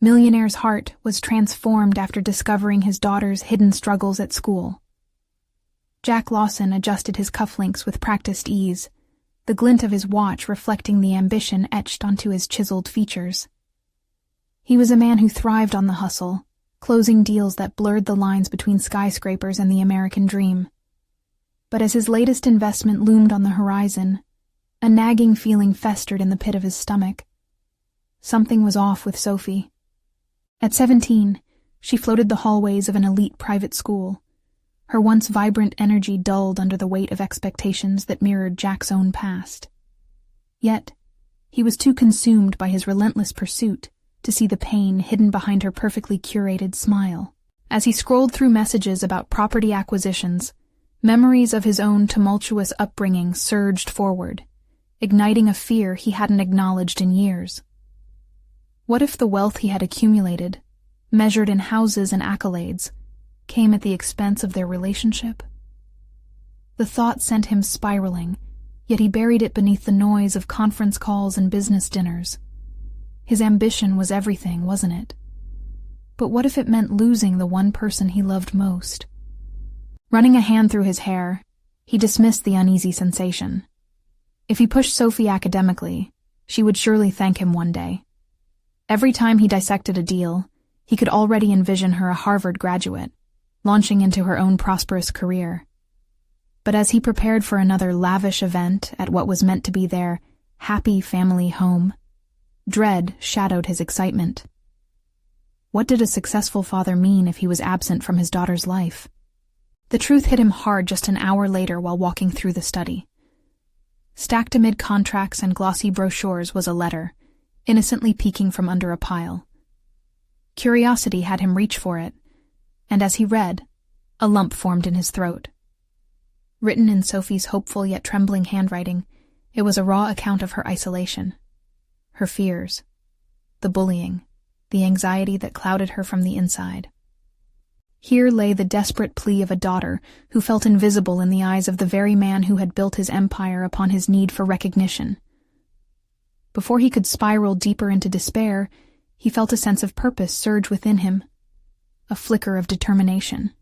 Millionaire's heart was transformed after discovering his daughter's hidden struggles at school. Jack Lawson adjusted his cufflinks with practiced ease, the glint of his watch reflecting the ambition etched onto his chiseled features. He was a man who thrived on the hustle, closing deals that blurred the lines between skyscrapers and the American dream. But as his latest investment loomed on the horizon, a nagging feeling festered in the pit of his stomach. Something was off with Sophie. At 17, she floated the hallways of an elite private school, her once vibrant energy dulled under the weight of expectations that mirrored Jack's own past. Yet, he was too consumed by his relentless pursuit to see the pain hidden behind her perfectly curated smile. As he scrolled through messages about property acquisitions, memories of his own tumultuous upbringing surged forward, igniting a fear he hadn't acknowledged in years. What if the wealth he had accumulated, measured in houses and accolades, came at the expense of their relationship? The thought sent him spiraling, yet he buried it beneath the noise of conference calls and business dinners. His ambition was everything, wasn't it? But what if it meant losing the one person he loved most? Running a hand through his hair, he dismissed the uneasy sensation. If he pushed Sophie academically, she would surely thank him one day. Every time he dissected a deal, he could already envision her a Harvard graduate, launching into her own prosperous career. But as he prepared for another lavish event at what was meant to be their happy family home, dread shadowed his excitement. What did a successful father mean if he was absent from his daughter's life? The truth hit him hard just an hour later while walking through the study. Stacked amid contracts and glossy brochures was a letter, innocently peeking from under a pile. Curiosity had him reach for it, and as he read, a lump formed in his throat. Written in Sophie's hopeful yet trembling handwriting, it was a raw account of her isolation, her fears, the bullying, the anxiety that clouded her from the inside. Here lay the desperate plea of a daughter who felt invisible in the eyes of the very man who had built his empire upon his need for recognition. Before he could spiral deeper into despair, he felt a sense of purpose surge within him, a flicker of determination.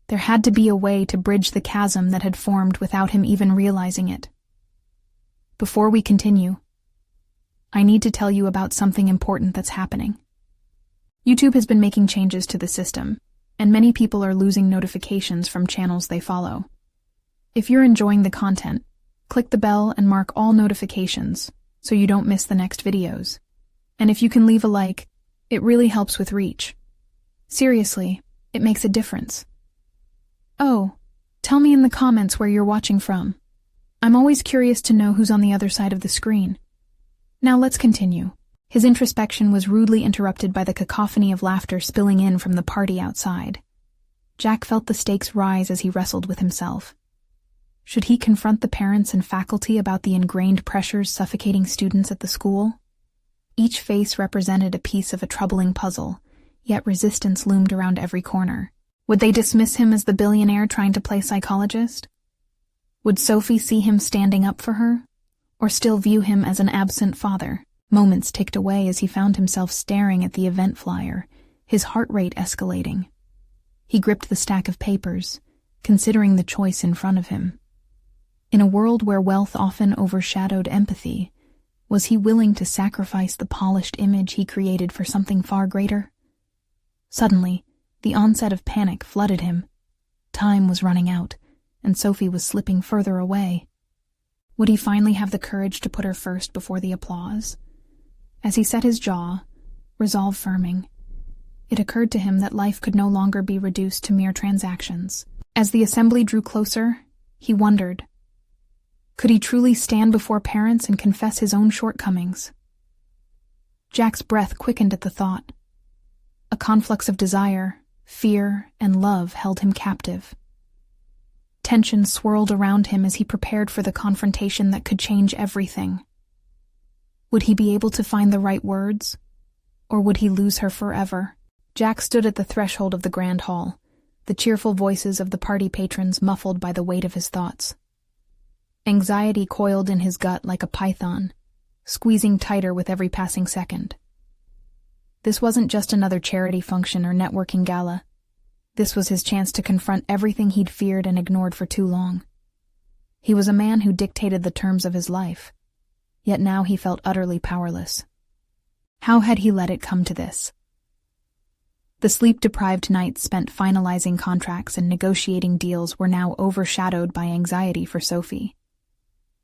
There had to be a way to bridge the chasm that had formed without him even realizing it. Before we continue, I need to tell you about something important that's happening. YouTube has been making changes to the system, and many people are losing notifications from channels they follow. If you're enjoying the content, click the bell and mark all notifications so you don't miss the next videos. And if you can leave a like, it really helps with reach. Seriously, it makes a difference. Oh, tell me in the comments where you're watching from. I'm always curious to know who's on the other side of the screen. Now let's continue. His introspection was rudely interrupted by the cacophony of laughter spilling in from the party outside. Jack felt the stakes rise as he wrestled with himself. Should he confront the parents and faculty about the ingrained pressures suffocating students at the school? Each face represented a piece of a troubling puzzle, yet resistance loomed around every corner. Would they dismiss him as the billionaire trying to play psychologist? Would Sophie see him standing up for her, or still view him as an absent father? Moments ticked away as he found himself staring at the event flyer, his heart rate escalating. He gripped the stack of papers, considering the choice in front of him. In a world where wealth often overshadowed empathy, was he willing to sacrifice the polished image he created for something far greater? Suddenly, the onset of panic flooded him. Time was running out, and Sophie was slipping further away. Would he finally have the courage to put her first before the applause? As he set his jaw, resolve firming, it occurred to him that life could no longer be reduced to mere transactions. As the assembly drew closer, he wondered, could he truly stand before parents and confess his own shortcomings? Jack's breath quickened at the thought. A conflux of desire, fear, and love held him captive. Tension swirled around him as he prepared for the confrontation that could change everything. Would he be able to find the right words? Or would he lose her forever? Jack stood at the threshold of the grand hall, the cheerful voices of the party patrons muffled by the weight of his thoughts. Anxiety coiled in his gut like a python, squeezing tighter with every passing second. This wasn't just another charity function or networking gala. This was his chance to confront everything he'd feared and ignored for too long. He was a man who dictated the terms of his life, yet now he felt utterly powerless. How had he let it come to this? The sleep-deprived nights spent finalizing contracts and negotiating deals were now overshadowed by anxiety for Sophie.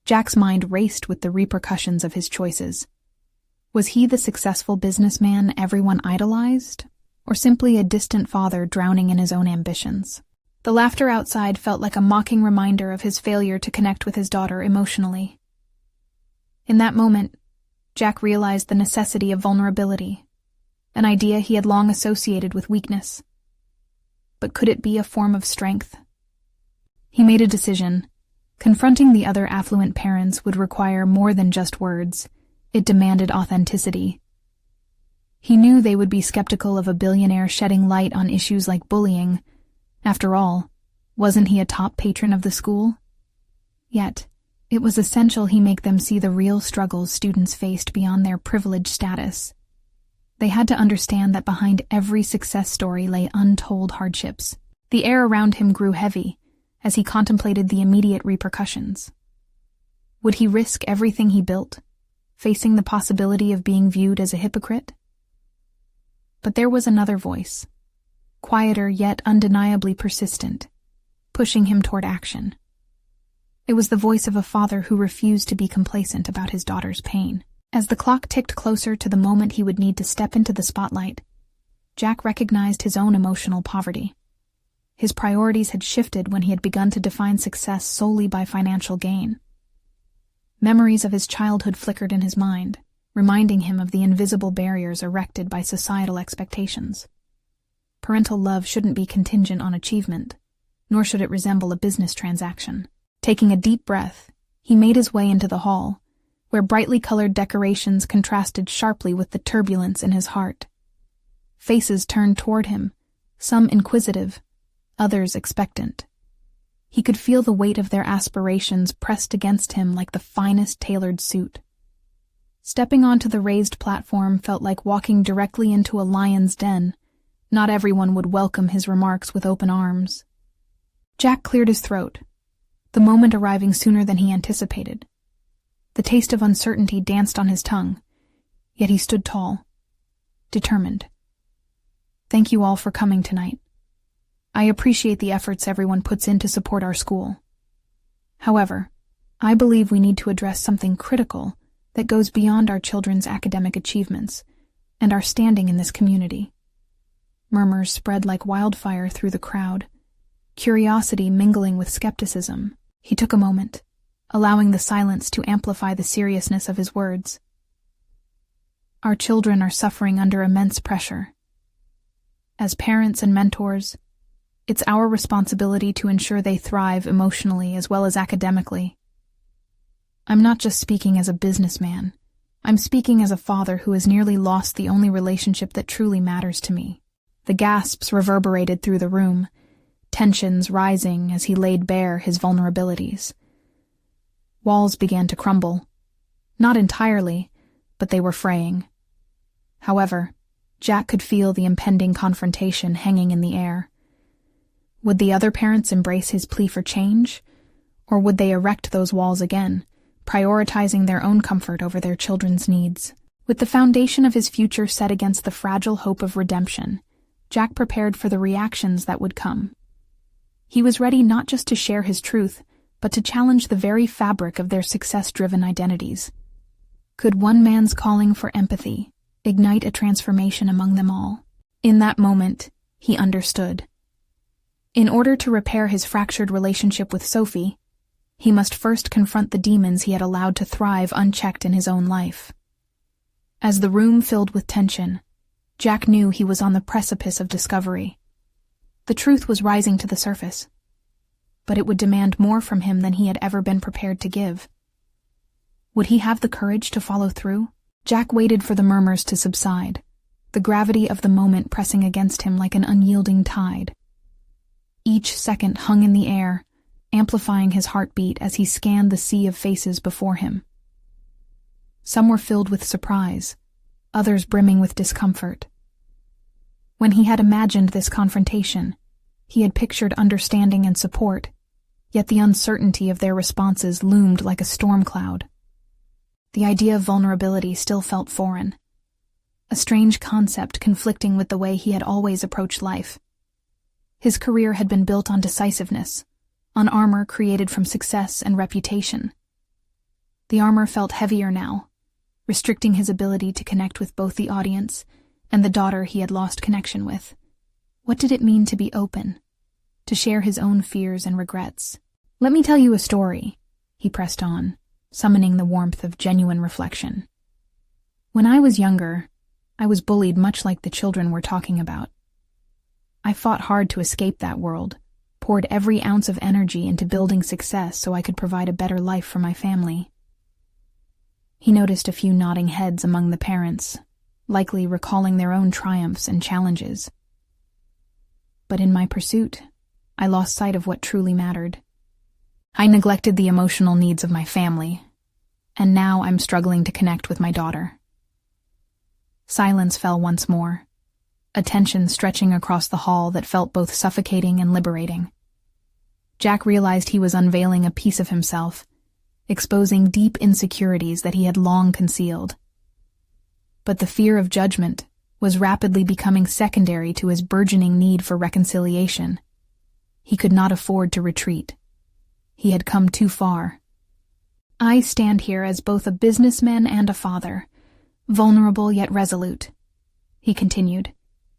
Jack's mind raced with the repercussions of his choices. Was he the successful businessman everyone idolized, or simply a distant father drowning in his own ambitions? The laughter outside felt like a mocking reminder of his failure to connect with his daughter emotionally. In that moment, Jack realized the necessity of vulnerability, an idea he had long associated with weakness. But could it be a form of strength? He made a decision. Confronting the other affluent parents would require more than just words. It demanded authenticity. He knew they would be skeptical of a billionaire shedding light on issues like bullying. After all, wasn't he a top patron of the school? Yet, it was essential he make them see the real struggles students faced beyond their privileged status. They had to understand that behind every success story lay untold hardships. The air around him grew heavy as he contemplated the immediate repercussions. Would he risk everything he built, facing the possibility of being viewed as a hypocrite? But there was another voice, quieter yet undeniably persistent, pushing him toward action. It was the voice of a father who refused to be complacent about his daughter's pain. As the clock ticked closer to the moment he would need to step into the spotlight, Jack recognized his own emotional poverty. His priorities had shifted when he had begun to define success solely by financial gain. Memories of his childhood flickered in his mind, reminding him of the invisible barriers erected by societal expectations. Parental love shouldn't be contingent on achievement, nor should it resemble a business transaction. Taking a deep breath, he made his way into the hall, where brightly colored decorations contrasted sharply with the turbulence in his heart. Faces turned toward him, some inquisitive, others expectant. He could feel the weight of their aspirations pressed against him like the finest tailored suit. Stepping onto the raised platform felt like walking directly into a lion's den. Not everyone would welcome his remarks with open arms. Jack cleared his throat, the moment arriving sooner than he anticipated. The taste of uncertainty danced on his tongue, yet he stood tall, determined. Thank you all for coming tonight. I appreciate the efforts everyone puts in to support our school. However, I believe we need to address something critical that goes beyond our children's academic achievements and our standing in this community. Murmurs spread like wildfire through the crowd, curiosity mingling with skepticism. He took a moment, allowing the silence to amplify the seriousness of his words. Our children are suffering under immense pressure. As parents and mentors, it's our responsibility to ensure they thrive emotionally as well as academically. I'm not just speaking as a businessman. I'm speaking as a father who has nearly lost the only relationship that truly matters to me. The gasps reverberated through the room, tensions rising as he laid bare his vulnerabilities. Walls began to crumble. Not entirely, but they were fraying. However, Jack could feel the impending confrontation hanging in the air. Would the other parents embrace his plea for change, or would they erect those walls again, prioritizing their own comfort over their children's needs? With the foundation of his future set against the fragile hope of redemption, Jack prepared for the reactions that would come. He was ready not just to share his truth, but to challenge the very fabric of their success-driven identities. Could one man's calling for empathy ignite a transformation among them all? In that moment, he understood. In order to repair his fractured relationship with Sophie, he must first confront the demons he had allowed to thrive unchecked in his own life. As the room filled with tension, Jack knew he was on the precipice of discovery. The truth was rising to the surface, but it would demand more from him than he had ever been prepared to give. Would he have the courage to follow through? Jack waited for the murmurs to subside, the gravity of the moment pressing against him like an unyielding tide. Each second hung in the air, amplifying his heartbeat as he scanned the sea of faces before him. Some were filled with surprise, others brimming with discomfort. When he had imagined this confrontation, he had pictured understanding and support, yet the uncertainty of their responses loomed like a storm cloud. The idea of vulnerability still felt foreign, a strange concept conflicting with the way he had always approached life. His career had been built on decisiveness, on armor created from success and reputation. The armor felt heavier now, restricting his ability to connect with both the audience and the daughter he had lost connection with. What did it mean to be open, to share his own fears and regrets? "Let me tell you a story," he pressed on, summoning the warmth of genuine reflection. "When I was younger, I was bullied much like the children we're talking about. I fought hard to escape that world, poured every ounce of energy into building success so I could provide a better life for my family." He noticed a few nodding heads among the parents, likely recalling their own triumphs and challenges. "But in my pursuit, I lost sight of what truly mattered. I neglected the emotional needs of my family, and now I'm struggling to connect with my daughter." Silence fell once more, a tension stretching across the hall that felt both suffocating and liberating. Jack realized he was unveiling a piece of himself, exposing deep insecurities that he had long concealed. But the fear of judgment was rapidly becoming secondary to his burgeoning need for reconciliation. He could not afford to retreat. He had come too far. "I stand here as both a businessman and a father, vulnerable yet resolute," he continued,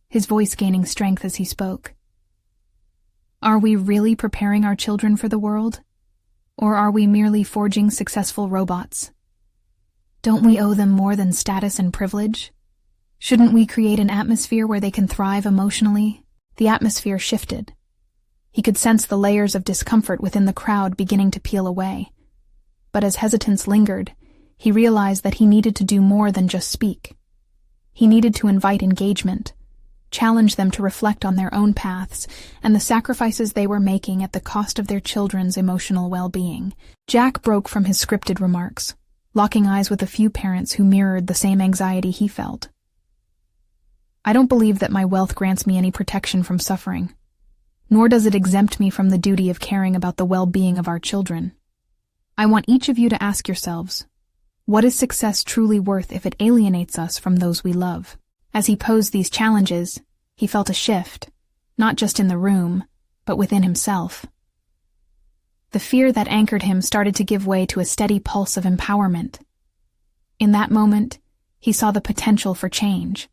his voice gaining strength as he spoke. "Are we really preparing our children for the world? Or are we merely forging successful robots? Don't we owe them more than status and privilege? Shouldn't we create an atmosphere where they can thrive emotionally?" The atmosphere shifted. He could sense the layers of discomfort within the crowd beginning to peel away. But as hesitance lingered, he realized that he needed to do more than just speak. He needed to invite engagement, challenge them to reflect on their own paths and the sacrifices they were making at the cost of their children's emotional well-being. Jack broke from his scripted remarks, locking eyes with a few parents who mirrored the same anxiety he felt. "I don't believe that my wealth grants me any protection from suffering, nor does it exempt me from the duty of caring about the well-being of our children. I want each of you to ask yourselves, what is success truly worth if it alienates us from those we love?" As he posed these challenges, he felt a shift, not just in the room, but within himself. The fear that anchored him started to give way to a steady pulse of empowerment. In that moment, he saw the potential for change,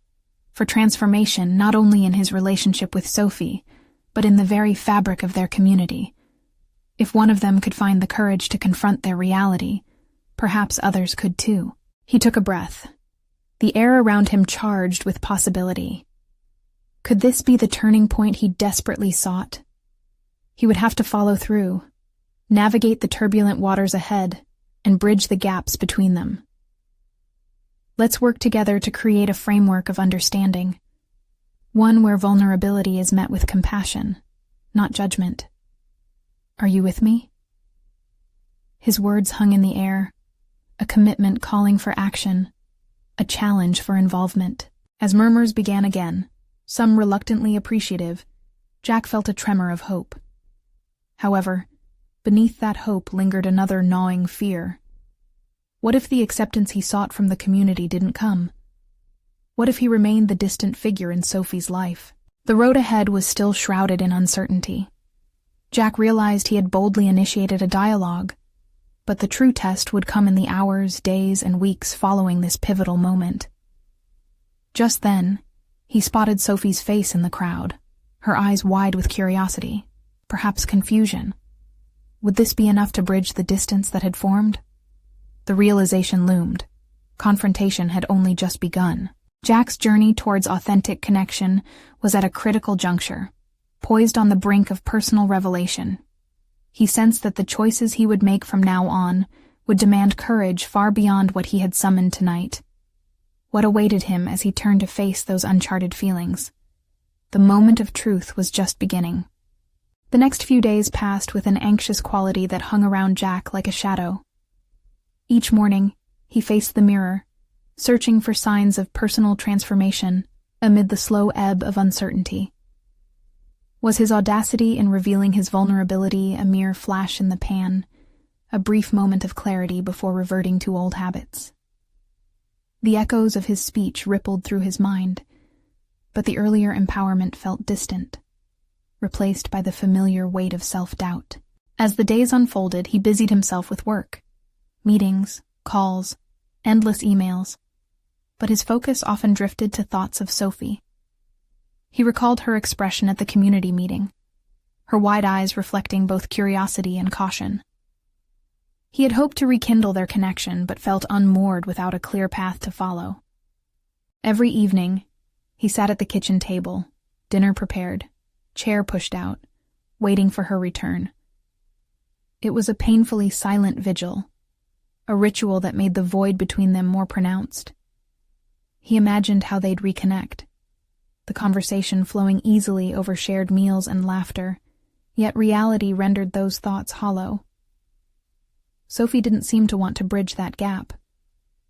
for transformation not only in his relationship with Sophie, but in the very fabric of their community. If one of them could find the courage to confront their reality, perhaps others could too. He took a breath, the air around him charged with possibility. Could this be the turning point he desperately sought? He would have to follow through, navigate the turbulent waters ahead, and bridge the gaps between them. Let's work together to create a framework of understanding, one where vulnerability is met with compassion, not judgment. Are you with me? His words hung in the air, a commitment calling for action, a challenge for involvement. As murmurs began again, some reluctantly appreciative, Jack felt a tremor of hope. However, beneath that hope lingered another gnawing fear. What if the acceptance he sought from the community didn't come? What if he remained the distant figure in Sophie's life? The road ahead was still shrouded in uncertainty. Jack realized he had boldly initiated a dialogue, but the true test would come in the hours, days, and weeks following this pivotal moment. Just then, he spotted Sophie's face in the crowd, her eyes wide with curiosity, perhaps confusion. Would this be enough to bridge the distance that had formed? The realization loomed. Confrontation had only just begun. Jack's journey towards authentic connection was at a critical juncture, poised on the brink of personal revelation. He sensed that the choices he would make from now on would demand courage far beyond what he had summoned tonight. What awaited him as he turned to face those uncharted feelings? The moment of truth was just beginning. The next few days passed with an anxious quality that hung around Jack like a shadow. Each morning, he faced the mirror, searching for signs of personal transformation amid the slow ebb of uncertainty. Was his audacity in revealing his vulnerability a mere flash in the pan, a brief moment of clarity before reverting to old habits? The echoes of his speech rippled through his mind, but the earlier empowerment felt distant, replaced by the familiar weight of self-doubt. As the days unfolded, he busied himself with work, meetings, calls, endless emails, but his focus often drifted to thoughts of Sophie. He recalled her expression at the community meeting, her wide eyes reflecting both curiosity and caution. He had hoped to rekindle their connection, but felt unmoored without a clear path to follow. Every evening, he sat at the kitchen table, dinner prepared, chair pushed out, waiting for her return. It was a painfully silent vigil, a ritual that made the void between them more pronounced. He imagined how they'd reconnect, the conversation flowing easily over shared meals and laughter, yet reality rendered those thoughts hollow. Sophie didn't seem to want to bridge that gap.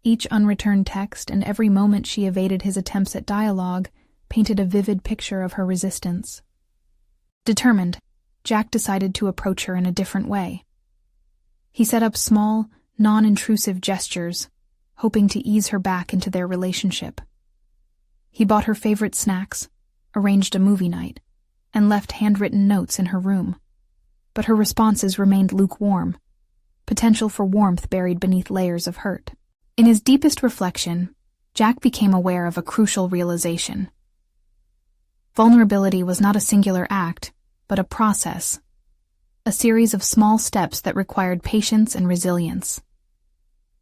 Each unreturned text and every moment she evaded his attempts at dialogue painted a vivid picture of her resistance. Determined, Jack decided to approach her in a different way. He set up small, non-intrusive gestures, hoping to ease her back into their relationship. He bought her favorite snacks, arranged a movie night, and left handwritten notes in her room. But her responses remained lukewarm, potential for warmth buried beneath layers of hurt. In his deepest reflection, Jack became aware of a crucial realization. Vulnerability was not a singular act, but a process, a series of small steps that required patience and resilience.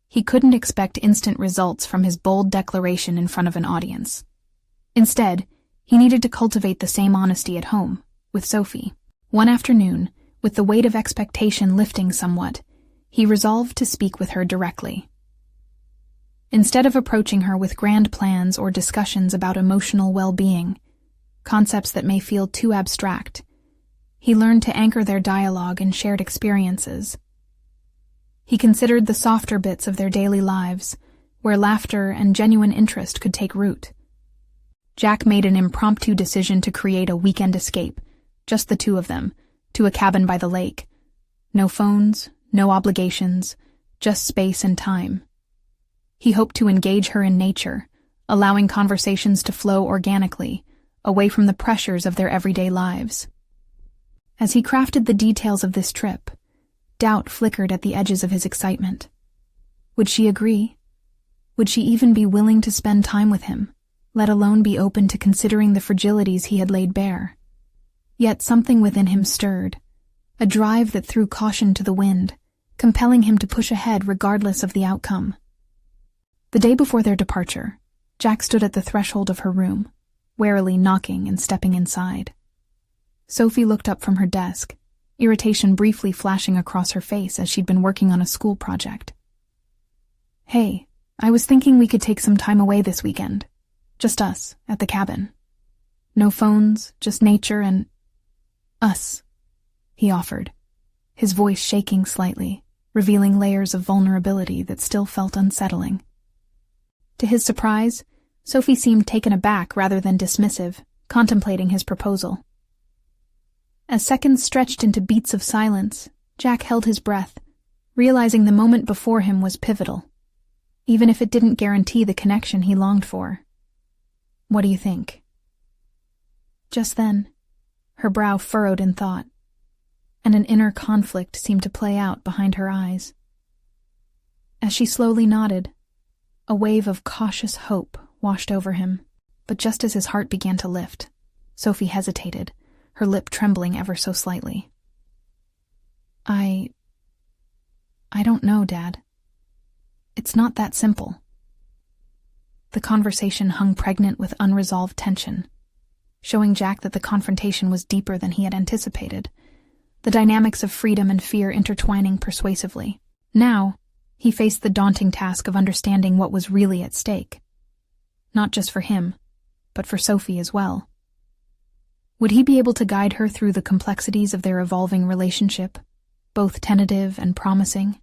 He couldn't expect instant results from his bold declaration in front of an audience. Instead, he needed to cultivate the same honesty at home, with Sophie. One afternoon, with the weight of expectation lifting somewhat, he resolved to speak with her directly. Instead of approaching her with grand plans or discussions about emotional well-being, concepts that may feel too abstract, he learned to anchor their dialogue in shared experiences. He considered the softer bits of their daily lives, where laughter and genuine interest could take root. Jack made an impromptu decision to create a weekend escape, just the two of them, to a cabin by the lake. No phones, no obligations, just space and time. He hoped to engage her in nature, allowing conversations to flow organically, away from the pressures of their everyday lives. As he crafted the details of this trip, doubt flickered at the edges of his excitement. Would she agree? Would she even be willing to spend time with him, let alone be open to considering the fragilities he had laid bare? Yet something within him stirred, a drive that threw caution to the wind, compelling him to push ahead regardless of the outcome. The day before their departure, Jack stood at the threshold of her room, warily knocking and stepping inside. Sophie looked up from her desk, irritation briefly flashing across her face as she'd been working on a school project. "Hey, I was thinking we could take some time away this weekend. Just us, at the cabin. No phones, just nature and us," he offered, his voice shaking slightly, revealing layers of vulnerability that still felt unsettling. To his surprise, Sophie seemed taken aback rather than dismissive, contemplating his proposal. As seconds stretched into beats of silence, Jack held his breath, realizing the moment before him was pivotal, even if it didn't guarantee the connection he longed for. "What do you think?" Just then, her brow furrowed in thought, and an inner conflict seemed to play out behind her eyes. As she slowly nodded, a wave of cautious hope washed over him, but just as his heart began to lift, Sophie hesitated, her lip trembling ever so slightly. I don't know, Dad. It's not that simple." The conversation hung pregnant with unresolved tension, showing Jack that the confrontation was deeper than he had anticipated, the dynamics of freedom and fear intertwining persuasively. Now, he faced the daunting task of understanding what was really at stake. Not just for him, but for Sophie as well. Would he be able to guide her through the complexities of their evolving relationship, both tentative and promising?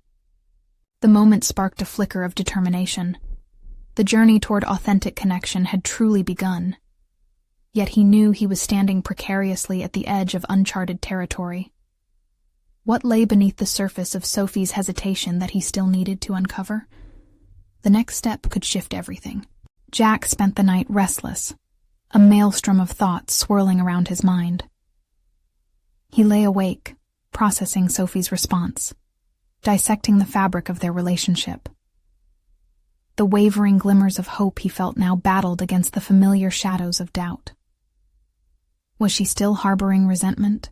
The moment sparked a flicker of determination. The journey toward authentic connection had truly begun. Yet he knew he was standing precariously at the edge of uncharted territory. What lay beneath the surface of Sophie's hesitation that he still needed to uncover? The next step could shift everything. Jack spent the night restless, a maelstrom of thoughts swirling around his mind. He lay awake, processing Sophie's response, dissecting the fabric of their relationship. The wavering glimmers of hope he felt now battled against the familiar shadows of doubt. Was she still harboring resentment?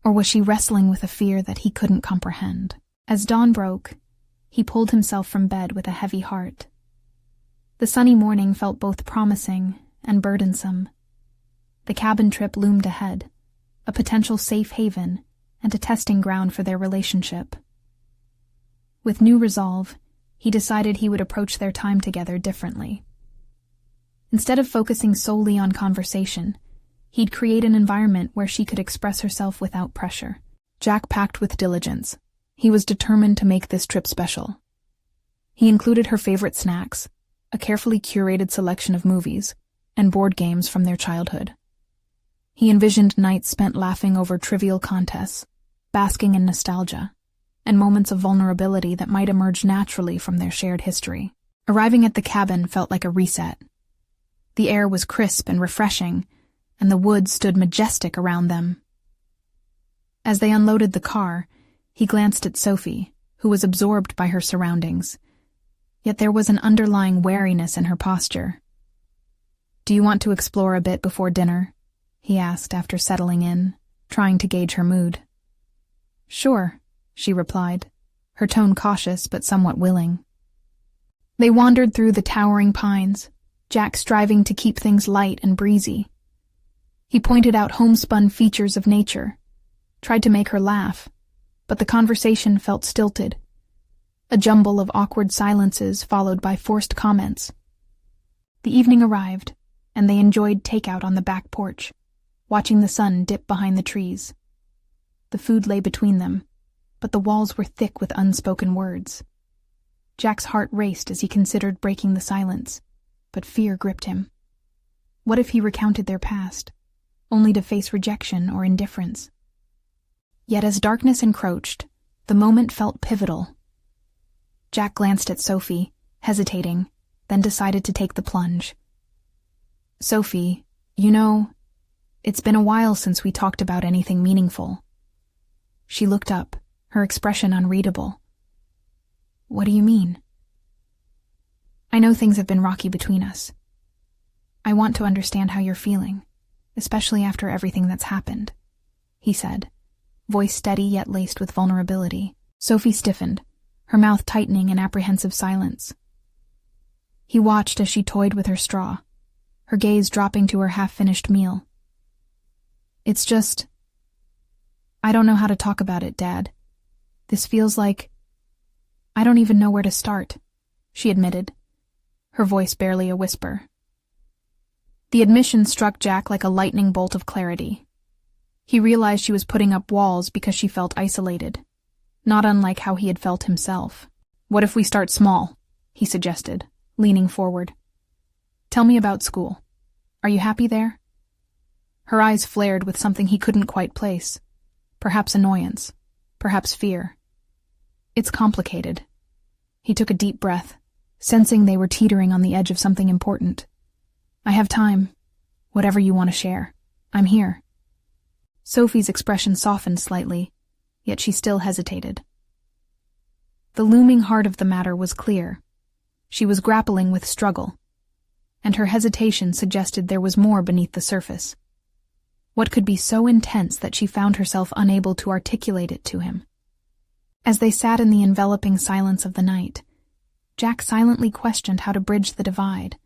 Or was she wrestling with a fear that he couldn't comprehend? As dawn broke, he pulled himself from bed with a heavy heart. The sunny morning felt both promising and burdensome. The cabin trip loomed ahead, a potential safe haven and a testing ground for their relationship. With new resolve, he decided he would approach their time together differently. Instead of focusing solely on conversation, he'd create an environment where she could express herself without pressure. Jack packed with diligence. He was determined to make this trip special. He included her favorite snacks, a carefully curated selection of movies, and board games from their childhood. He envisioned nights spent laughing over trivial contests, basking in nostalgia, and moments of vulnerability that might emerge naturally from their shared history. Arriving at the cabin felt like a reset. The air was crisp and refreshing, and the woods stood majestic around them. As they unloaded the car, he glanced at Sophie, who was absorbed by her surroundings. Yet there was an underlying wariness in her posture. "Do you want to explore a bit before dinner?" he asked after settling in, trying to gauge her mood. "Sure," she replied, her tone cautious but somewhat willing. They wandered through the towering pines, Jack striving to keep things light and breezy. He pointed out homespun features of nature, tried to make her laugh, but the conversation felt stilted. A jumble of awkward silences followed by forced comments. The evening arrived, and they enjoyed takeout on the back porch, watching the sun dip behind the trees. The food lay between them, but the walls were thick with unspoken words. Jack's heart raced as he considered breaking the silence, but fear gripped him. What if he recounted their past, only to face rejection or indifference? Yet as darkness encroached, the moment felt pivotal. Jack glanced at Sophie, hesitating, then decided to take the plunge. "Sophie, it's been a while since we talked about anything meaningful." She looked up, her expression unreadable. "What do you mean?" "I know things have been rocky between us. I want to understand how you're feeling, especially after everything that's happened," he said, voice steady yet laced with vulnerability. Sophie stiffened, her mouth tightening in apprehensive silence. He watched as she toyed with her straw, her gaze dropping to her half-finished meal. "It's just... I don't know how to talk about it, Dad. This feels like... I don't even know where to start," she admitted, her voice barely a whisper. The admission struck Jack like a lightning bolt of clarity. He realized she was putting up walls because she felt isolated, not unlike how he had felt himself. "What if we start small?" he suggested, leaning forward. "Tell me about school. Are you happy there?" Her eyes flared with something he couldn't quite place. Perhaps annoyance, perhaps fear. "It's complicated." He took a deep breath, sensing they were teetering on the edge of something important. "I have time. Whatever you want to share. I'm here." Sophie's expression softened slightly, yet she still hesitated. The looming heart of the matter was clear. She was grappling with struggle, and her hesitation suggested there was more beneath the surface. What could be so intense that she found herself unable to articulate it to him? As they sat in the enveloping silence of the night, Jack silently questioned how to bridge the divide.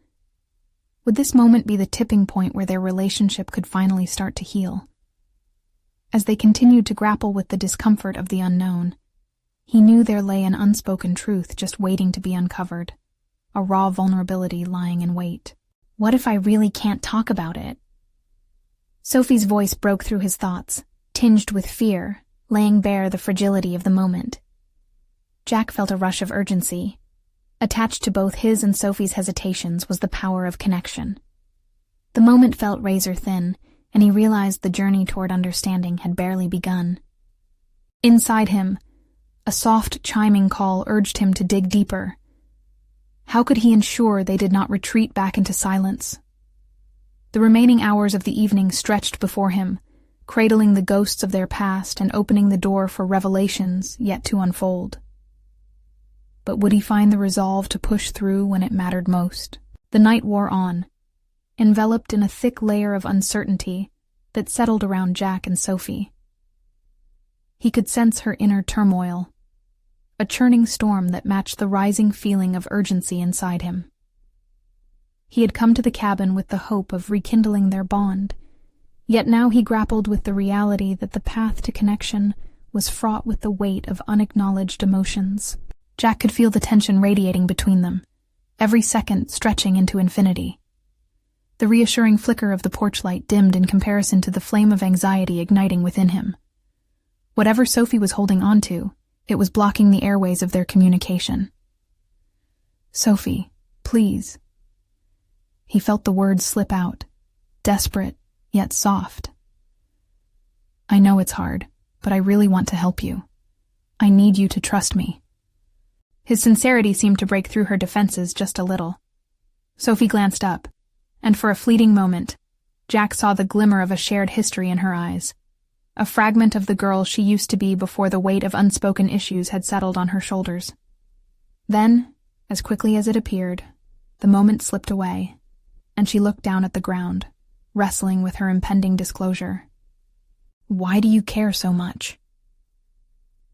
Would this moment be the tipping point where their relationship could finally start to heal? As they continued to grapple with the discomfort of the unknown, he knew there lay an unspoken truth just waiting to be uncovered, a raw vulnerability lying in wait. "What if I really can't talk about it?" Sophie's voice broke through his thoughts, tinged with fear, laying bare the fragility of the moment. Jack felt a rush of urgency. Attached to both his and Sophie's hesitations was the power of connection. The moment felt razor thin, and he realized the journey toward understanding had barely begun. Inside him, a soft chiming call urged him to dig deeper. How could he ensure they did not retreat back into silence? The remaining hours of the evening stretched before him, cradling the ghosts of their past and opening the door for revelations yet to unfold. But would he find the resolve to push through when it mattered most? The night wore on, enveloped in a thick layer of uncertainty that settled around Jack and Sophie. He could sense her inner turmoil, a churning storm that matched the rising feeling of urgency inside him. He had come to the cabin with the hope of rekindling their bond, yet now he grappled with the reality that the path to connection was fraught with the weight of unacknowledged emotions. Jack could feel the tension radiating between them, every second stretching into infinity. The reassuring flicker of the porch light dimmed in comparison to the flame of anxiety igniting within him. Whatever Sophie was holding on to, it was blocking the airways of their communication. "Sophie, please." He felt the words slip out, desperate yet soft. "I know it's hard, but I really want to help you. I need you to trust me." His sincerity seemed to break through her defenses just a little. Sophie glanced up, and for a fleeting moment, Jack saw the glimmer of a shared history in her eyes, a fragment of the girl she used to be before the weight of unspoken issues had settled on her shoulders. Then, as quickly as it appeared, the moment slipped away, and she looked down at the ground, wrestling with her impending disclosure. "Why do you care so much?"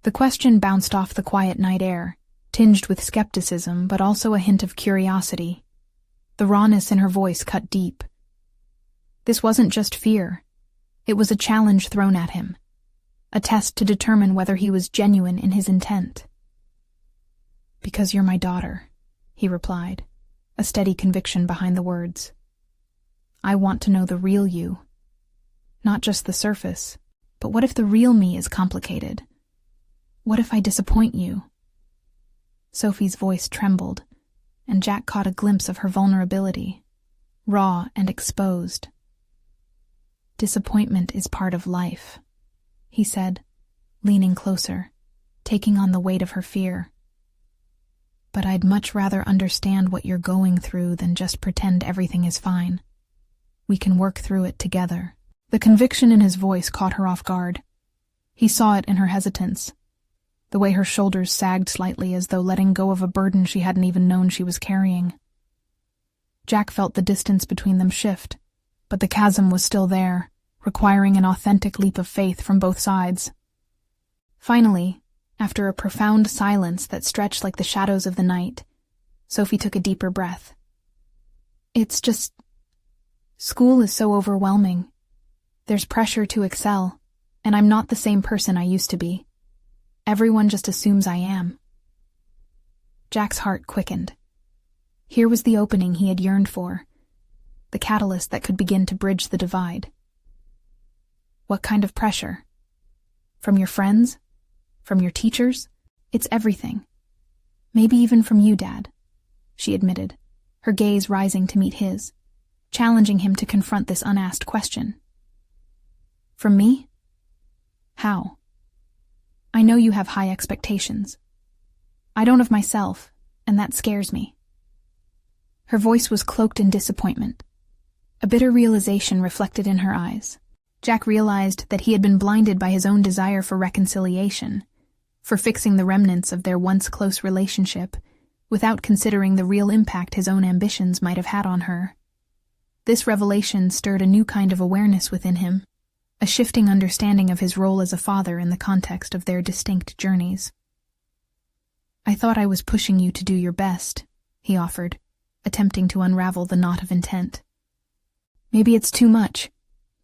The question bounced off the quiet night air, tinged with skepticism but also a hint of curiosity. The rawness in her voice cut deep. This wasn't just fear. It was a challenge thrown at him, a test to determine whether he was genuine in his intent. "Because you're my daughter," he replied, a steady conviction behind the words. "I want to know the real you. Not just the surface, but what if the real me is complicated? What if I disappoint you?" Sophie's voice trembled, and Jack caught a glimpse of her vulnerability, raw and exposed. "Disappointment is part of life," he said, leaning closer, taking on the weight of her fear. "But I'd much rather understand what you're going through than just pretend everything is fine. We can work through it together." The conviction in his voice caught her off guard. He saw it in her hesitance, the way her shoulders sagged slightly as though letting go of a burden she hadn't even known she was carrying. Jack felt the distance between them shift, but the chasm was still there, requiring an authentic leap of faith from both sides. Finally, after a profound silence that stretched like the shadows of the night, Sophie took a deeper breath. "It's just... school is so overwhelming. There's pressure to excel, and I'm not the same person I used to be. Everyone just assumes I am." Jack's heart quickened. Here was the opening he had yearned for, the catalyst that could begin to bridge the divide. "What kind of pressure? From your friends? From your teachers? It's everything. Maybe even from you, Dad," she admitted, her gaze rising to meet his, challenging him to confront this unasked question. "From me? How? I know you have high expectations. I don't of myself, and that scares me." Her voice was cloaked in disappointment, a bitter realization reflected in her eyes. Jack realized that he had been blinded by his own desire for reconciliation, for fixing the remnants of their once close relationship, without considering the real impact his own ambitions might have had on her. This revelation stirred a new kind of awareness within him, a shifting understanding of his role as a father in the context of their distinct journeys. "I thought I was pushing you to do your best," he offered, attempting to unravel the knot of intent. "Maybe it's too much.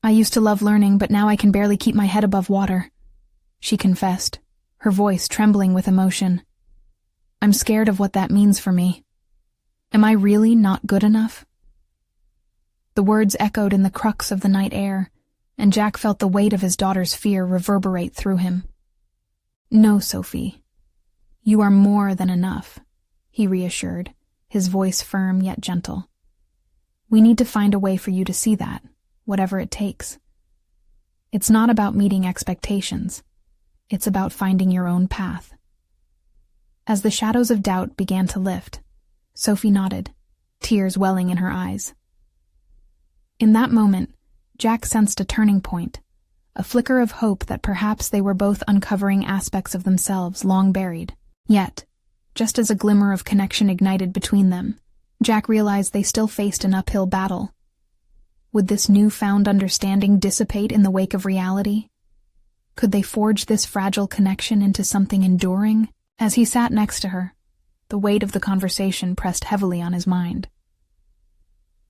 I used to love learning, but now I can barely keep my head above water," she confessed, her voice trembling with emotion. "I'm scared of what that means for me. Am I really not good enough?" The words echoed in the crux of the night air, and Jack felt the weight of his daughter's fear reverberate through him. "No, Sophie. You are more than enough. he reassured, his voice firm yet gentle. We need to find a way for you to see that, whatever it takes. It's not about meeting expectations. It's about finding your own path. As the shadows of doubt began to lift, Sophie nodded, tears welling in her eyes. In that moment, Jack sensed a turning point, a flicker of hope that perhaps they were both uncovering aspects of themselves long buried. Yet, just as a glimmer of connection ignited between them, Jack realized they still faced an uphill battle. Would this newfound understanding dissipate in the wake of reality? Could they forge this fragile connection into something enduring? As he sat next to her, the weight of the conversation pressed heavily on his mind.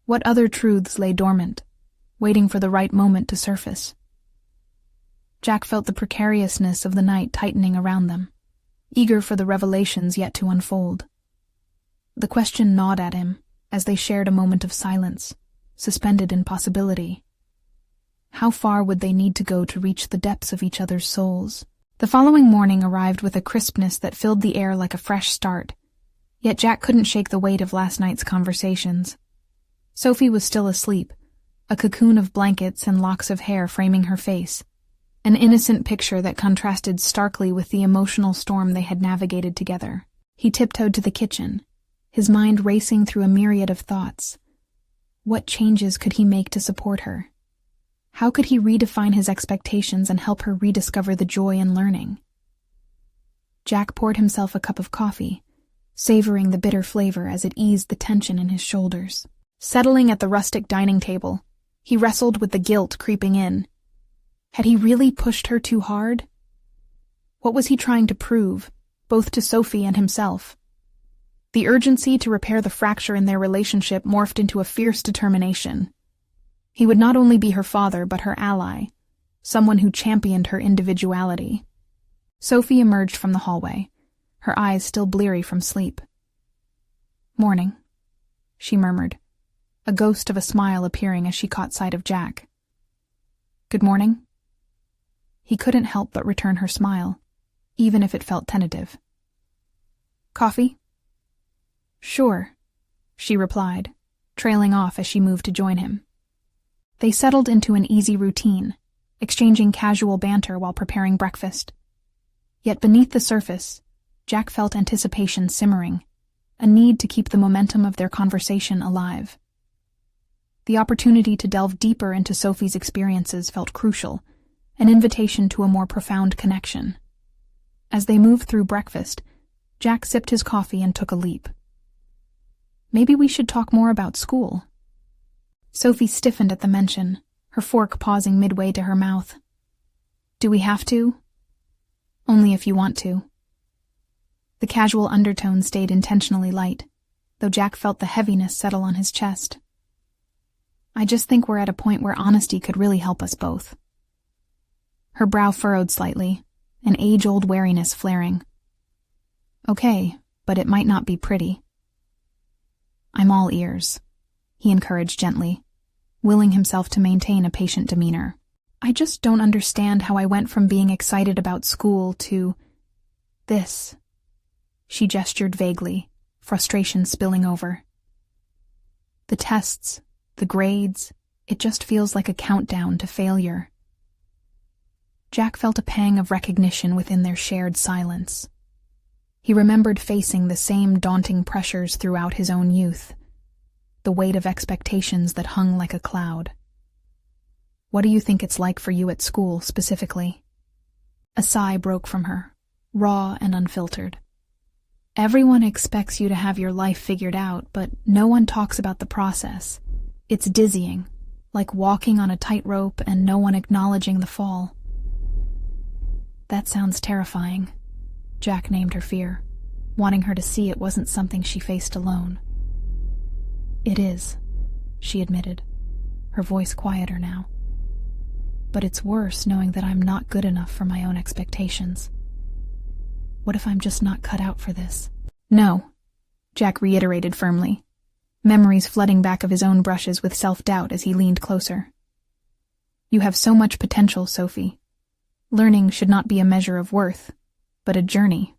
What other truths lay dormant, waiting for the right moment to surface? Jack felt the precariousness of the night tightening around them, eager for the revelations yet to unfold. The question gnawed at him as they shared a moment of silence, suspended in possibility. How far would they need to go to reach the depths of each other's souls? The following morning arrived with a crispness that filled the air like a fresh start, yet Jack couldn't shake the weight of last night's conversations. Sophie was still asleep, a cocoon of blankets and locks of hair framing her face, an innocent picture that contrasted starkly with the emotional storm they had navigated together. He tiptoed to the kitchen, his mind racing through a myriad of thoughts. What changes could he make to support her? How could he redefine his expectations and help her rediscover the joy in learning? Jack poured himself a cup of coffee, savoring the bitter flavor as it eased the tension in his shoulders. Settling at the rustic dining table, he wrestled with the guilt creeping in. Had he really pushed her too hard? What was he trying to prove, both to Sophie and himself? The urgency to repair the fracture in their relationship morphed into a fierce determination. He would not only be her father but her ally, someone who championed her individuality. Sophie emerged from the hallway, her eyes still bleary from sleep. "Morning," she murmured, a ghost of a smile appearing as she caught sight of Jack. "Good morning." He couldn't help but return her smile, even if it felt tentative. "Coffee?" "Sure," she replied, trailing off as she moved to join him. They settled into an easy routine, exchanging casual banter while preparing breakfast. Yet beneath the surface, Jack felt anticipation simmering, a need to keep the momentum of their conversation alive. The opportunity to delve deeper into Sophie's experiences felt crucial, an invitation to a more profound connection. As they moved through breakfast, Jack sipped his coffee and took a leap. "Maybe we should talk more about school." Sophie stiffened at the mention, her fork pausing midway to her mouth. "Do we have to?" "Only if you want to." The casual undertone stayed intentionally light, though Jack felt the heaviness settle on his chest. "I just think we're at a point where honesty could really help us both." Her brow furrowed slightly, an age-old wariness flaring. "Okay, but it might not be pretty." "I'm all ears," he encouraged gently, willing himself to maintain a patient demeanor. "I just don't understand how I went from being excited about school to this." She gestured vaguely, frustration spilling over. "The tests, the grades, it just feels like a countdown to failure." Jack felt a pang of recognition within their shared silence. He remembered facing the same daunting pressures throughout his own youth, the weight of expectations that hung like a cloud. "What do you think it's like for you at school, specifically?" A sigh broke from her, raw and unfiltered. "Everyone expects you to have your life figured out, but no one talks about the process. It's dizzying, like walking on a tightrope and no one acknowledging the fall." "That sounds terrifying," Jack named her fear, wanting her to see it wasn't something she faced alone. "It is," she admitted, her voice quieter now. "But it's worse knowing that I'm not good enough for my own expectations. What if I'm just not cut out for this?" "No," Jack reiterated firmly, memories flooding back of his own brushes with self-doubt as he leaned closer. "You have so much potential, Sophie. Learning should not be a measure of worth, but a journey."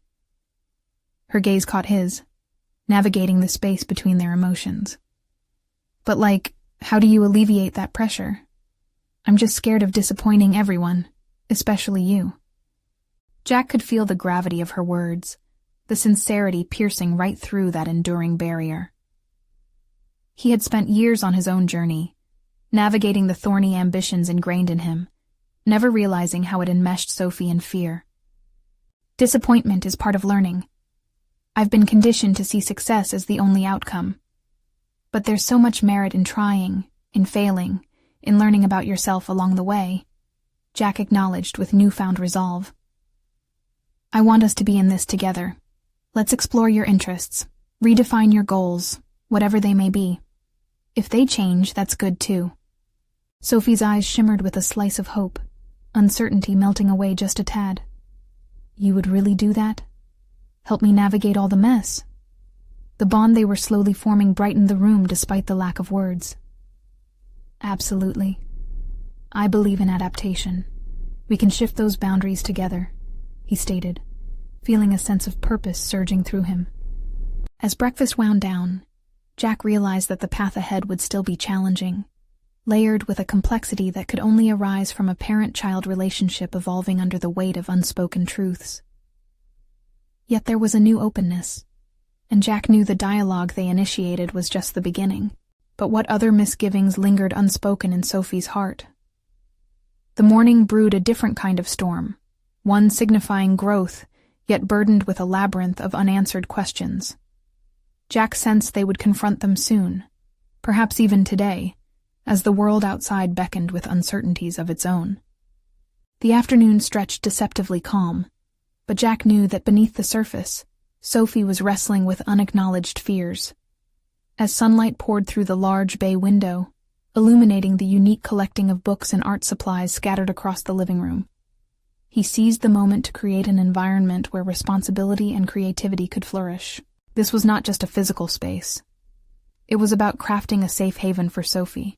Her gaze caught his, navigating the space between their emotions. But how do you alleviate that pressure? I'm just scared of disappointing everyone, especially you. Jack could feel the gravity of her words, the sincerity piercing right through that enduring barrier. He had spent years on his own journey, navigating the thorny ambitions ingrained in him, never realizing how it enmeshed Sophie in fear. Disappointment is part of learning. I've been conditioned to see success as the only outcome. But there's so much merit in trying, in failing, in learning about yourself along the way, Jack acknowledged with newfound resolve. I want us to be in this together. Let's explore your interests, redefine your goals, whatever they may be. If they change, that's good too. Sophie's eyes shimmered with a slice of hope, uncertainty melting away just a tad. You would really do that? Help me navigate all the mess? The bond they were slowly forming brightened the room despite the lack of words. Absolutely. I believe in adaptation. We can shift those boundaries together, he stated, feeling a sense of purpose surging through him. As breakfast wound down, Jack realized that the path ahead would still be challenging, layered with a complexity that could only arise from a parent-child relationship evolving under the weight of unspoken truths. Yet there was a new openness, and Jack knew the dialogue they initiated was just the beginning. But what other misgivings lingered unspoken in Sophie's heart? The morning brewed a different kind of storm, one signifying growth, yet burdened with a labyrinth of unanswered questions. Jack sensed they would confront them soon, perhaps even today, as the world outside beckoned with uncertainties of its own. The afternoon stretched deceptively calm, but Jack knew that beneath the surface, Sophie was wrestling with unacknowledged fears. As sunlight poured through the large bay window, illuminating the unique collecting of books and art supplies scattered across the living room, he seized the moment to create an environment where responsibility and creativity could flourish. This was not just a physical space. It was about crafting a safe haven for Sophie,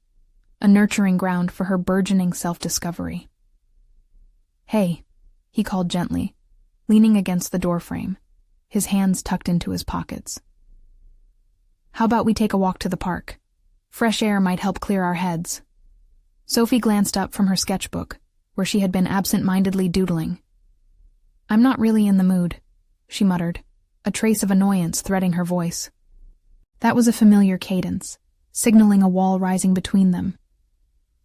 a nurturing ground for her burgeoning self-discovery. Hey, he called gently, leaning against the doorframe, his hands tucked into his pockets. How about we take a walk to the park? Fresh air might help clear our heads. Sophie glanced up from her sketchbook, where she had been absent-mindedly doodling. I'm not really in the mood, she muttered, a trace of annoyance threading her voice. That was a familiar cadence, signaling a wall rising between them.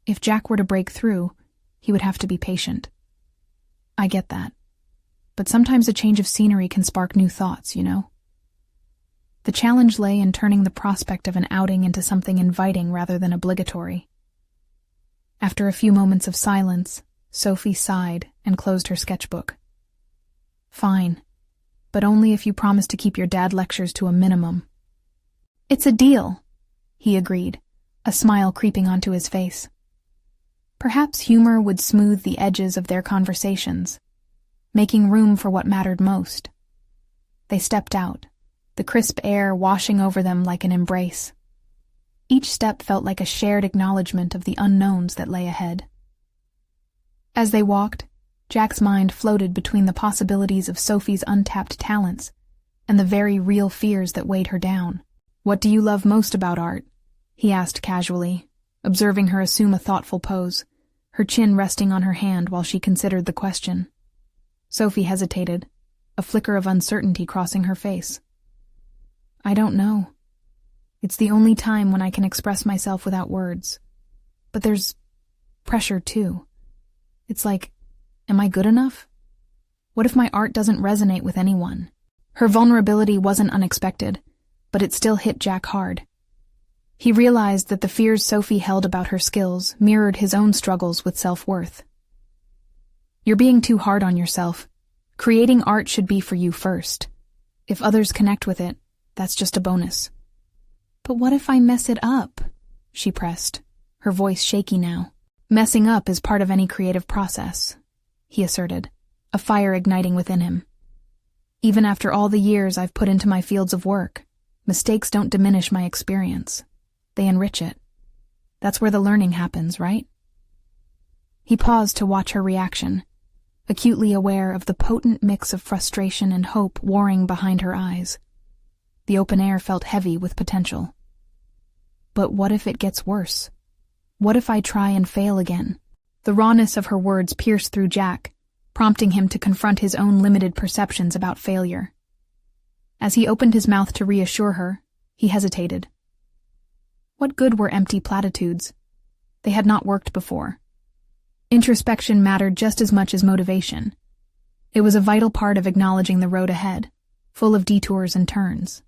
If Jack were to break through, he would have to be patient. I get that. But sometimes a change of scenery can spark new thoughts, you know? The challenge lay in turning the prospect of an outing into something inviting rather than obligatory. After a few moments of silence, Sophie sighed and closed her sketchbook. Fine, but only if you promise to keep your dad lectures to a minimum. It's a deal, he agreed, a smile creeping onto his face. Perhaps humor would smooth the edges of their conversations, making room for what mattered most. They stepped out, the crisp air washing over them like an embrace. Each step felt like a shared acknowledgement of the unknowns that lay ahead. As they walked, Jack's mind floated between the possibilities of Sophie's untapped talents and the very real fears that weighed her down. What do you love most about art? He asked casually, observing her assume a thoughtful pose, her chin resting on her hand while she considered the question. Sophie hesitated, a flicker of uncertainty crossing her face. I don't know. It's the only time when I can express myself without words. But there's pressure, too. It's like, am I good enough? What if my art doesn't resonate with anyone? Her vulnerability wasn't unexpected, but it still hit Jack hard. He realized that the fears Sophie held about her skills mirrored his own struggles with self-worth. You're being too hard on yourself. Creating art should be for you first. If others connect with it, that's just a bonus. But what if I mess it up? She pressed, her voice shaky now. Messing up is part of any creative process, he asserted, a fire igniting within him. Even after all the years I've put into my fields of work, mistakes don't diminish my experience. They enrich it. That's where the learning happens, right? He paused to watch her reaction, acutely aware of the potent mix of frustration and hope warring behind her eyes. The open air felt heavy with potential. But what if it gets worse? What if I try and fail again? The rawness of her words pierced through Jack, prompting him to confront his own limited perceptions about failure. As he opened his mouth to reassure her, he hesitated. What good were empty platitudes? They had not worked before. Introspection mattered just as much as motivation. It was a vital part of acknowledging the road ahead, full of detours and turns.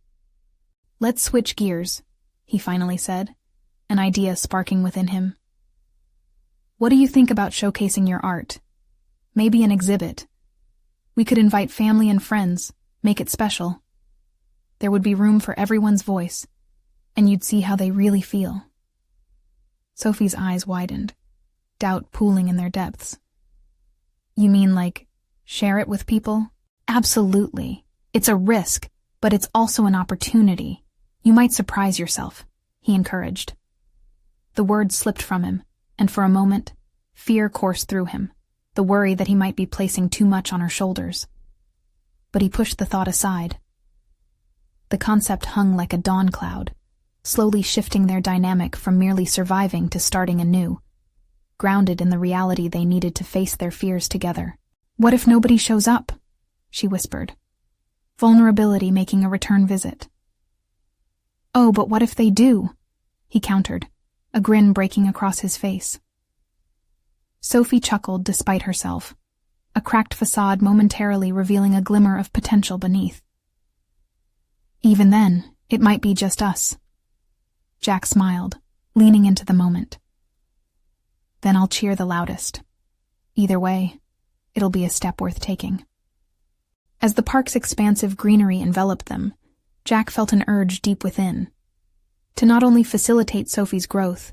"Let's switch gears," he finally said, an idea sparking within him. "What do you think about showcasing your art? Maybe an exhibit. We could invite family and friends, make it special. There would be room for everyone's voice, and you'd see how they really feel." Sophie's eyes widened, doubt pooling in their depths. "You mean like, share it with people?" "Absolutely. It's a risk, but it's also an opportunity. You might surprise yourself," he encouraged. The words slipped from him, and for a moment, fear coursed through him, the worry that he might be placing too much on her shoulders. But he pushed the thought aside. The concept hung like a dawn cloud, slowly shifting their dynamic from merely surviving to starting anew, grounded in the reality they needed to face their fears together. "What if nobody shows up?" she whispered, vulnerability making a return visit. "Oh, but what if they do?" he countered, a grin breaking across his face. Sophie chuckled despite herself, a cracked facade momentarily revealing a glimmer of potential beneath. "Even then, it might be just us." Jack smiled, leaning into the moment. "Then I'll cheer the loudest. Either way, it'll be a step worth taking." As the park's expansive greenery enveloped them, Jack felt an urge deep within, to not only facilitate Sophie's growth,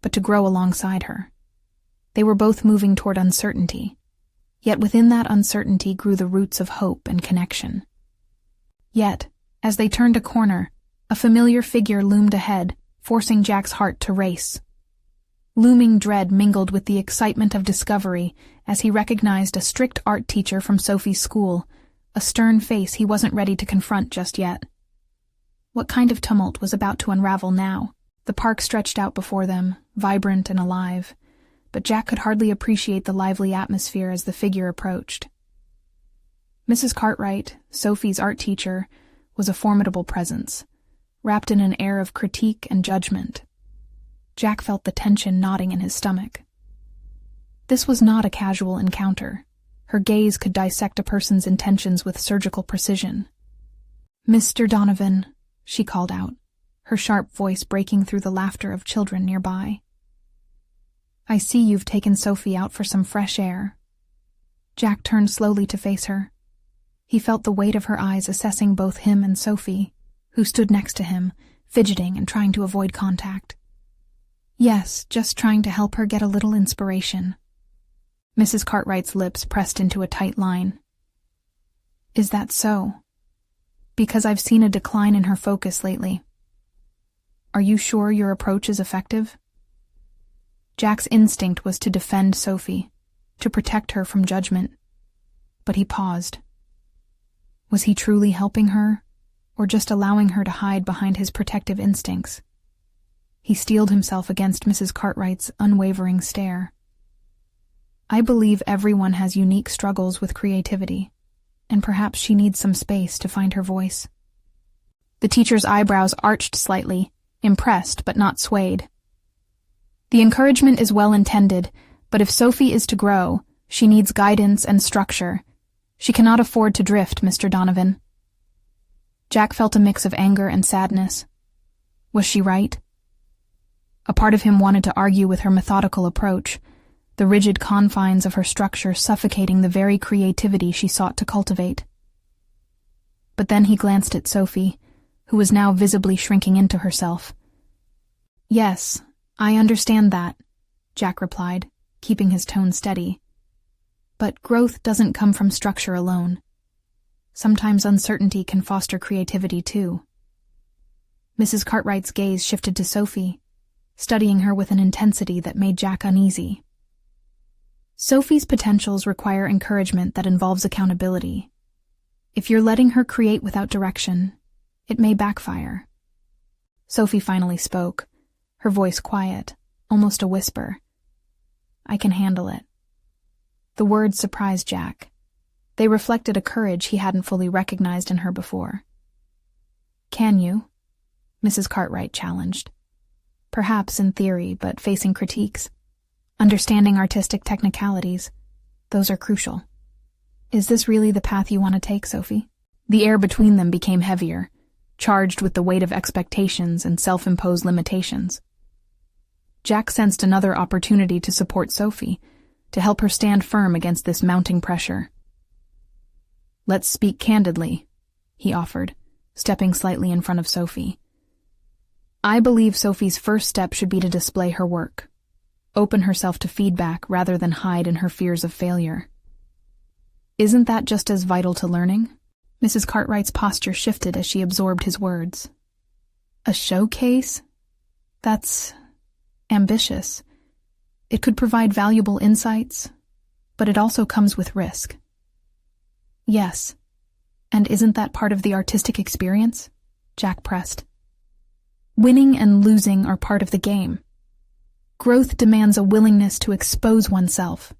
but to grow alongside her. They were both moving toward uncertainty, yet within that uncertainty grew the roots of hope and connection. Yet, as they turned a corner, a familiar figure loomed ahead, forcing Jack's heart to race. Looming dread mingled with the excitement of discovery as he recognized a strict art teacher from Sophie's school, a stern face he wasn't ready to confront just yet. What kind of tumult was about to unravel now? The park stretched out before them, vibrant and alive, but Jack could hardly appreciate the lively atmosphere as the figure approached. Mrs. Cartwright, Sophie's art teacher, was a formidable presence, wrapped in an air of critique and judgment. Jack felt the tension knotting in his stomach. This was not a casual encounter. Her gaze could dissect a person's intentions with surgical precision. "Mr. Donovan," she called out, her sharp voice breaking through the laughter of children nearby. "I see you've taken Sophie out for some fresh air." Jack turned slowly to face her. He felt the weight of her eyes assessing both him and Sophie, who stood next to him, fidgeting and trying to avoid contact. "Yes, just trying to help her get a little inspiration." Mrs. Cartwright's lips pressed into a tight line. "Is that so? Because I've seen a decline in her focus lately. Are you sure your approach is effective?" Jack's instinct was to defend Sophie, to protect her from judgment. But he paused. Was he truly helping her, or just allowing her to hide behind his protective instincts? He steeled himself against Mrs. Cartwright's unwavering stare. "I believe everyone has unique struggles with creativity, and perhaps she needs some space to find her voice." The teacher's eyebrows arched slightly, impressed but not swayed. "The encouragement is well intended, but if Sophie is to grow, she needs guidance and structure. She cannot afford to drift, Mr. Donovan." Jack felt a mix of anger and sadness. Was she right? A part of him wanted to argue with her methodical approach, the rigid confines of her structure suffocating the very creativity she sought to cultivate. But then he glanced at Sophie, who was now visibly shrinking into herself. "Yes, I understand that," Jack replied, keeping his tone steady. "But growth doesn't come from structure alone. Sometimes uncertainty can foster creativity too." Mrs. Cartwright's gaze shifted to Sophie, studying her with an intensity that made Jack uneasy. Sophie's potentials require encouragement that involves accountability. If you're letting her create without direction, It may backfire. Sophie finally spoke, her voice quiet, almost a whisper. I can handle it. The words surprised Jack. They reflected a courage he hadn't fully recognized in her before. Can you? Mrs. Cartwright challenged. Perhaps in theory, but facing critiques. Understanding artistic technicalities. Those are crucial. Is this really the path you want to take, Sophie? The air between them became heavier, charged with the weight of expectations and self-imposed limitations. Jack sensed another opportunity to support Sophie, to help her stand firm against this mounting pressure. Let's speak candidly, he offered, stepping slightly in front of Sophie. I believe Sophie's first step should be to display her work, open herself to feedback rather than hide in her fears of failure. Isn't that just as vital to learning? Mrs. Cartwright's posture shifted as she absorbed his words. A showcase? That's ambitious. It could provide valuable insights, but it also comes with risk. Yes, and isn't that part of the artistic experience? Jack pressed. Winning and losing are part of the game. Growth demands a willingness to expose oneself.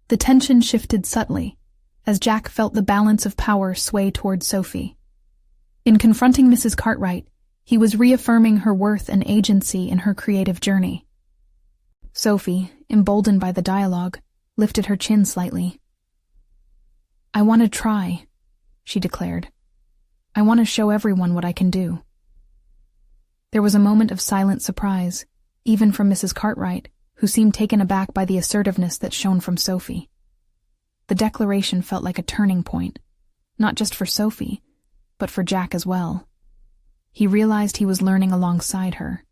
The tension shifted subtly, as Jack felt the balance of power sway toward Sophie. In confronting Mrs. Cartwright, he was reaffirming her worth and agency in her creative journey. Sophie, emboldened by the dialogue, lifted her chin slightly. I want to try, she declared. I want to show everyone what I can do. There was a moment of silent surprise, even from Mrs. Cartwright, who seemed taken aback by the assertiveness that shone from Sophie. The declaration felt like a turning point, not just for Sophie, but for Jack as well. He realized he was learning alongside her.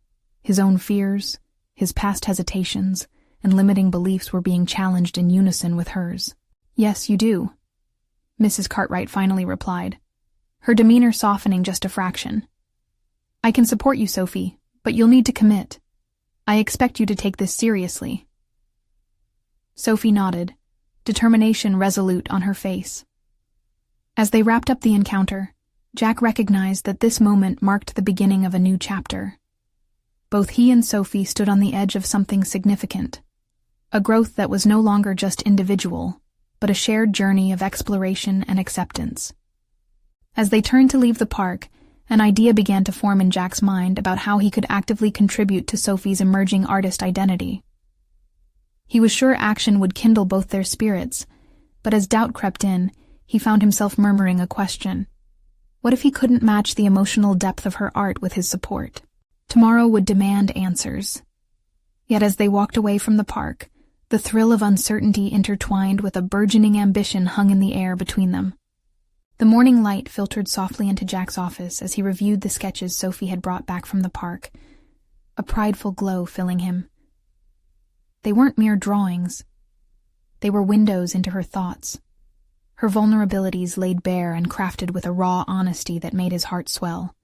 His own fears, his past hesitations, and limiting beliefs were being challenged in unison with hers. Yes, you do, Mrs. Cartwright finally replied, her demeanor softening just a fraction. I can support you, Sophie, but you'll need to commit. I expect you to take this seriously. Sophie nodded, determination resolute on her face. As they wrapped up the encounter, Jack recognized that this moment marked the beginning of a new chapter. Both he and Sophie stood on the edge of something significant, a growth that was no longer just individual, but a shared journey of exploration and acceptance. As they turned to leave the park, an idea began to form in Jack's mind about how he could actively contribute to Sophie's emerging artist identity. He was sure action would kindle both their spirits, but as doubt crept in, he found himself murmuring a question. What if he couldn't match the emotional depth of her art with his support? Tomorrow would demand answers. Yet as they walked away from the park, the thrill of uncertainty intertwined with a burgeoning ambition hung in the air between them. The morning light filtered softly into Jack's office as he reviewed the sketches Sophie had brought back from the park, a prideful glow filling him. They weren't mere drawings. They were windows into her thoughts, her vulnerabilities laid bare and crafted with a raw honesty that made his heart swell.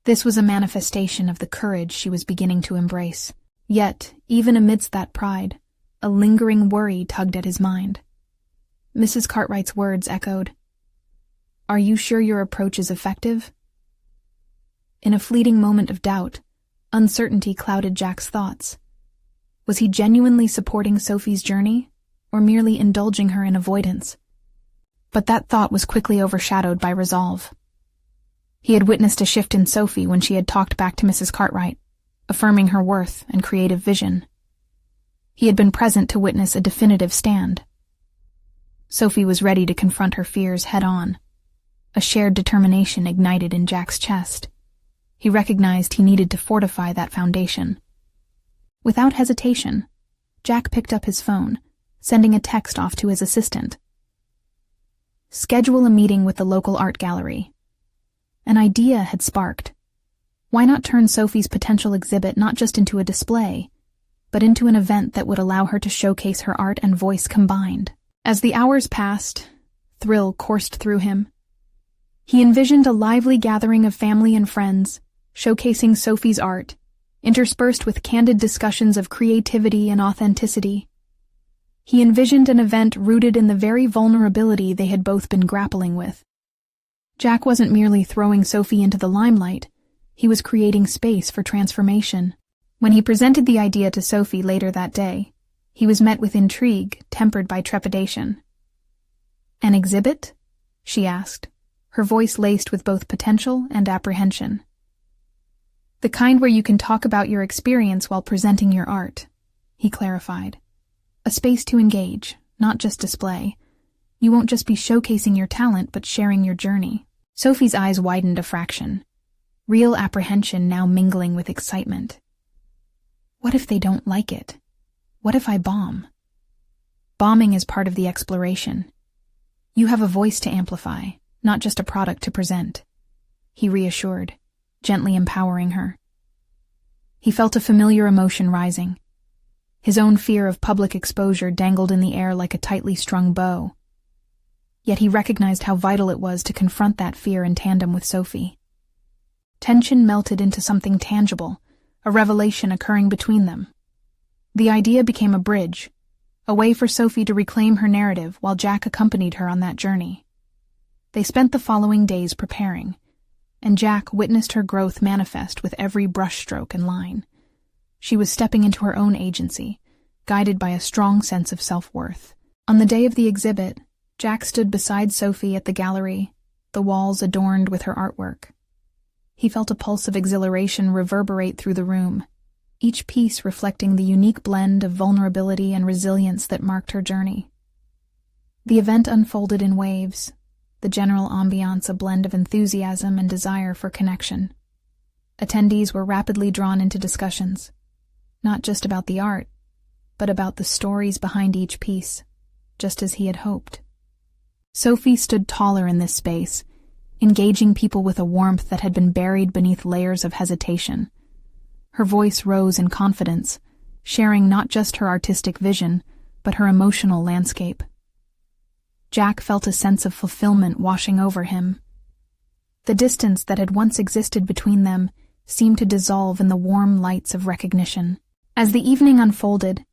This was a manifestation of the courage she was beginning to embrace. Yet, even amidst that pride, a lingering worry tugged at his mind. Mrs. Cartwright's words echoed, Are you sure your approach is effective? In a fleeting moment of doubt, uncertainty clouded Jack's thoughts. Was he genuinely supporting Sophie's journey, or merely indulging her in avoidance? But that thought was quickly overshadowed by resolve. He had witnessed a shift in Sophie when she had talked back to Mrs. Cartwright, affirming her worth and creative vision. He had been present to witness a definitive stand. Sophie was ready to confront her fears head-on. A shared determination ignited in Jack's chest. He recognized he needed to fortify that foundation. Without hesitation, Jack picked up his phone, sending a text off to his assistant. Schedule a meeting with the local art gallery. An idea had sparked. Why not turn Sophie's potential exhibit not just into a display, but into an event that would allow her to showcase her art and voice combined? As the hours passed, thrill coursed through him. He envisioned a lively gathering of family and friends, showcasing Sophie's art, interspersed with candid discussions of creativity and authenticity. He envisioned an event rooted in the very vulnerability they had both been grappling with. Jack wasn't merely throwing Sophie into the limelight, he was creating space for transformation. When he presented the idea to Sophie later that day, he was met with intrigue, tempered by trepidation. "An exhibit?" she asked, her voice laced with both potential and apprehension. "The kind where you can talk about your experience while presenting your art," he clarified. "A space to engage, not just display. You won't just be showcasing your talent, but sharing your journey." Sophie's eyes widened a fraction, real apprehension now mingling with excitement. "What if they don't like it? What if I bomb?" "Bombing is part of the exploration. You have a voice to amplify, not just a product to present," he reassured, gently empowering her. He felt a familiar emotion rising. His own fear of public exposure dangled in the air like a tightly strung bow. Yet he recognized how vital it was to confront that fear in tandem with Sophie. Tension melted into something tangible, a revelation occurring between them. The idea became a bridge, a way for Sophie to reclaim her narrative while Jack accompanied her on that journey. They spent the following days preparing, and Jack witnessed her growth manifest with every brushstroke and line. She was stepping into her own agency, guided by a strong sense of self-worth. On the day of the exhibit, Jack stood beside Sophie at the gallery, the walls adorned with her artwork. He felt a pulse of exhilaration reverberate through the room, each piece reflecting the unique blend of vulnerability and resilience that marked her journey. The event unfolded in waves, the general ambiance a blend of enthusiasm and desire for connection. Attendees were rapidly drawn into discussions, not just about the art, but about the stories behind each piece, just as he had hoped. Sophie stood taller in this space, engaging people with a warmth that had been buried beneath layers of hesitation. Her voice rose in confidence, sharing not just her artistic vision, but her emotional landscape. Jack felt a sense of fulfillment washing over him. The distance that had once existed between them seemed to dissolve in the warm lights of recognition. As the evening unfolded,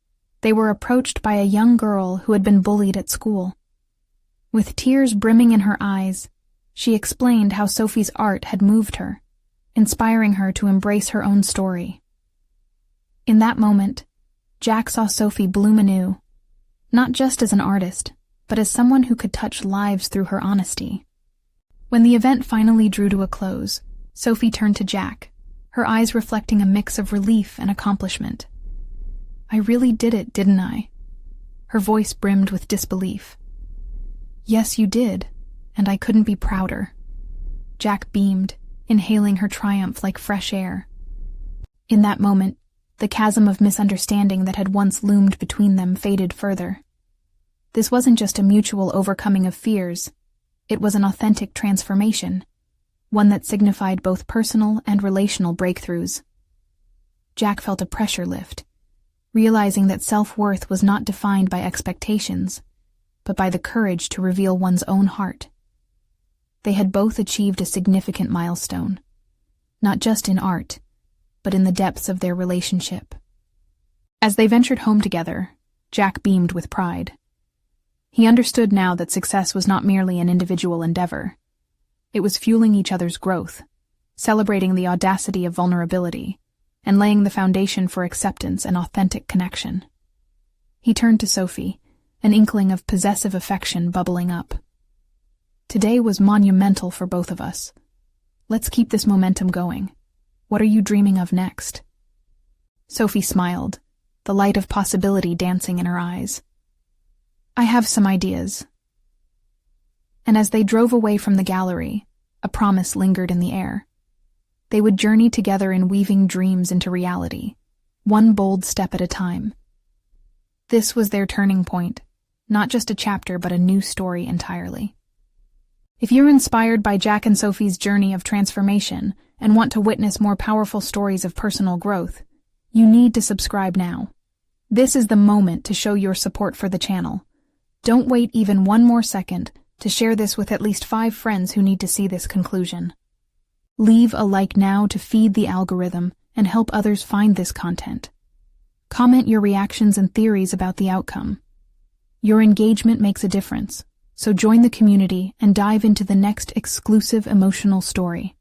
they were approached by a young girl who had been bullied at school. With tears brimming in her eyes, she explained how Sophie's art had moved her, inspiring her to embrace her own story. In that moment, Jack saw Sophie bloom anew, not just as an artist, but as someone who could touch lives through her honesty. When the event finally drew to a close, Sophie turned to Jack, her eyes reflecting a mix of relief and accomplishment. "I really did it, didn't I?" Her voice brimmed with disbelief. "Yes, you did, and I couldn't be prouder." Jack beamed, inhaling her triumph like fresh air. In that moment, the chasm of misunderstanding that had once loomed between them faded further. This wasn't just a mutual overcoming of fears, it was an authentic transformation, one that signified both personal and relational breakthroughs. Jack felt a pressure lift, realizing that self-worth was not defined by expectations, but by the courage to reveal one's own heart. They had both achieved a significant milestone, not just in art, but in the depths of their relationship. As they ventured home together, Jack beamed with pride. He understood now that success was not merely an individual endeavor. It was fueling each other's growth, celebrating the audacity of vulnerability, and laying the foundation for acceptance and authentic connection. He turned to Sophie, an inkling of possessive affection bubbling up. "Today was monumental for both of us. Let's keep this momentum going. What are you dreaming of next?" Sophie smiled, the light of possibility dancing in her eyes. "I have some ideas." And as they drove away from the gallery, a promise lingered in the air. They would journey together in weaving dreams into reality, one bold step at a time. This was their turning point, not just a chapter but a new story entirely. If you're inspired by Jack and Sophie's journey of transformation and want to witness more powerful stories of personal growth, you need to subscribe now. This is the moment to show your support for the channel. Don't wait even one more second to share this with at least 5 friends who need to see this conclusion. Leave a like now to feed the algorithm and help others find this content. Comment your reactions and theories about the outcome. Your engagement makes a difference, so join the community and dive into the next exclusive emotional story.